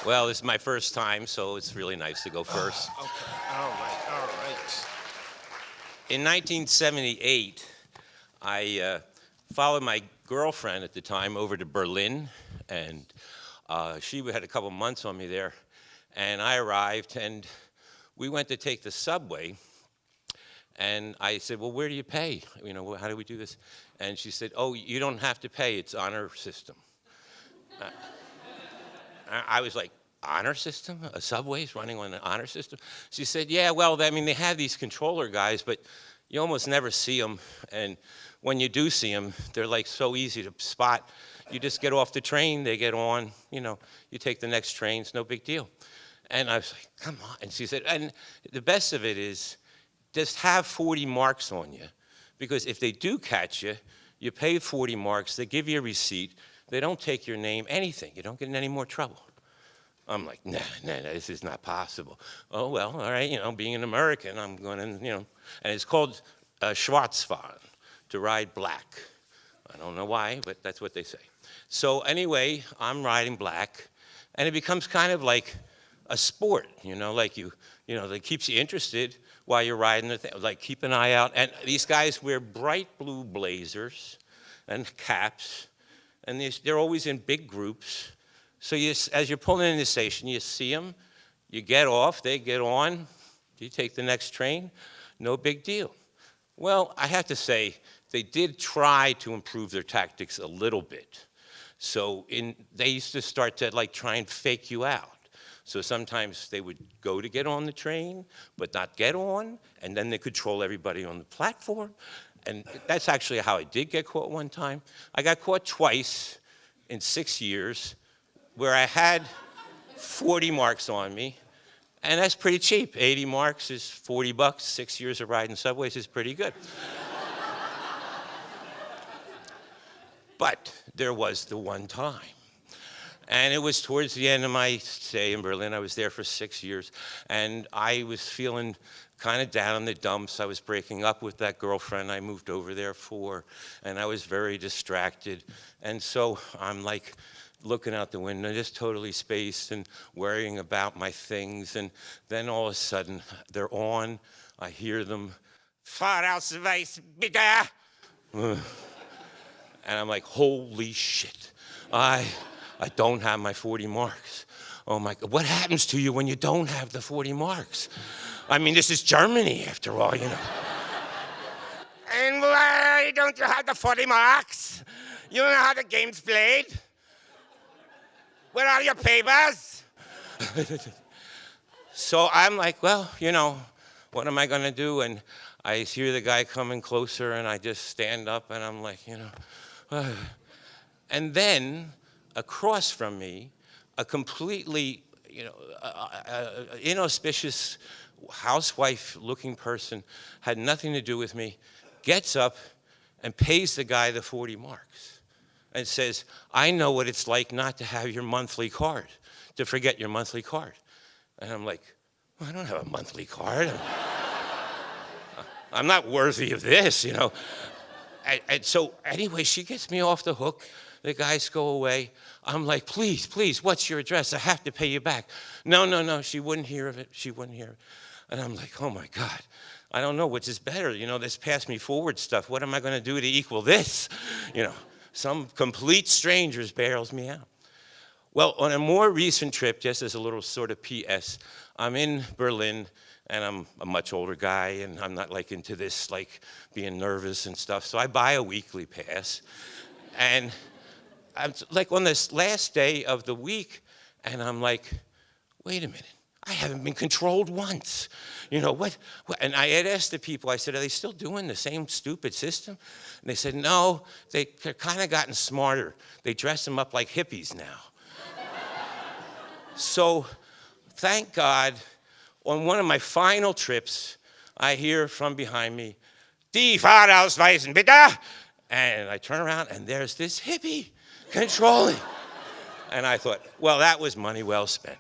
Well, this is my first time, so it's really nice to go first. Okay, all right. In 1978, I followed my girlfriend at the time over to Berlin, and she had a couple months on me there. And I arrived, and we went to take the subway. And I said, well, where do you pay? You know, how do we do this? And she said, oh, you don't have to pay. It's honor system. I was like, honor system? A subway's running on an honor system? She said, yeah, well, I mean, they have these controller guys, but you almost never see them. And when you do see them, they're like so easy to spot. You just get off the train, they get on, you know, you take the next train, it's no big deal. And I was like, come on. And she said, and the best of it is, just have 40 marks on you. Because if they do catch you, you pay 40 marks, they give you a receipt, they don't take your name, anything. You don't get in any more trouble. I'm like, nah, this is not possible. Oh, well, all right, you know, being an American, I'm going to, you know. And it's called Schwarzfahren, to ride black. I don't know why, but that's what they say. So anyway, I'm riding black, and it becomes kind of like a sport, you know, like you know, that keeps you interested while you're riding the thing. Like, keep an eye out. And these guys wear bright blue blazers and caps, and they're always in big groups. So as you're pulling in the station, you see them, you get off, they get on, you take the next train, no big deal. Well, I have to say, they did try to improve their tactics a little bit. So they used to start to like try and fake you out. So sometimes they would go to get on the train, but not get on, and then they control everybody on the platform. And that's actually how I did get caught one time. I got caught twice in 6 years where I had 40 marks on me, and that's pretty cheap. 80 marks is 40 bucks. 6 years of riding subways is pretty good. But there was the one time. And it was towards the end of my stay in Berlin. I was there for 6 years, and I was feeling kind of down in the dumps. I was breaking up with that girlfriend I moved over there for, and I was very distracted. And so I'm like looking out the window, just totally spaced and worrying about my things. And then all of a sudden, they're on. I hear them, Fahrausweis bitte. And I'm like, holy shit. I don't have my 40 marks. Oh my God, what happens to you when you don't have the 40 marks? I mean, this is Germany after all, you know. And why don't you have the 40 marks? You know how the game's played? Where are your papers? So I'm like, well, you know, what am I gonna do? And I hear the guy coming closer, and I just stand up, and I'm like, you know. And then, across from me, a completely, you know, inauspicious housewife-looking person, had nothing to do with me, gets up and pays the guy the 40 marks and says, I know what it's like not to have your monthly card, to forget your monthly card. And I'm like, well, I don't have a monthly card. I'm not worthy of this, you know. And so anyway, she gets me off the hook. The guys go away. I'm like, please, what's your address? I have to pay you back. No, she wouldn't hear of it. She wouldn't hear it. And I'm like, oh my God, I don't know which is better. You know, this pass me forward stuff. What am I going to do to equal this? You know, some complete strangers bails me out. Well, on a more recent trip, just as a little sort of PS, I'm in Berlin, and I'm a much older guy, and I'm not like into this, like being nervous and stuff. So I buy a weekly pass, and I'm like on this last day of the week, and I'm like, wait a minute, I haven't been controlled once. You know, what? And I had asked the people, I said, are they still doing the same stupid system? And they said, no, they've kind of gotten smarter. They dress them up like hippies now. So, thank God, on one of my final trips, I hear from behind me, Die Fahrausweisen bitte! And I turn around, and there's this hippie controlling. And I thought, well, that was money well spent.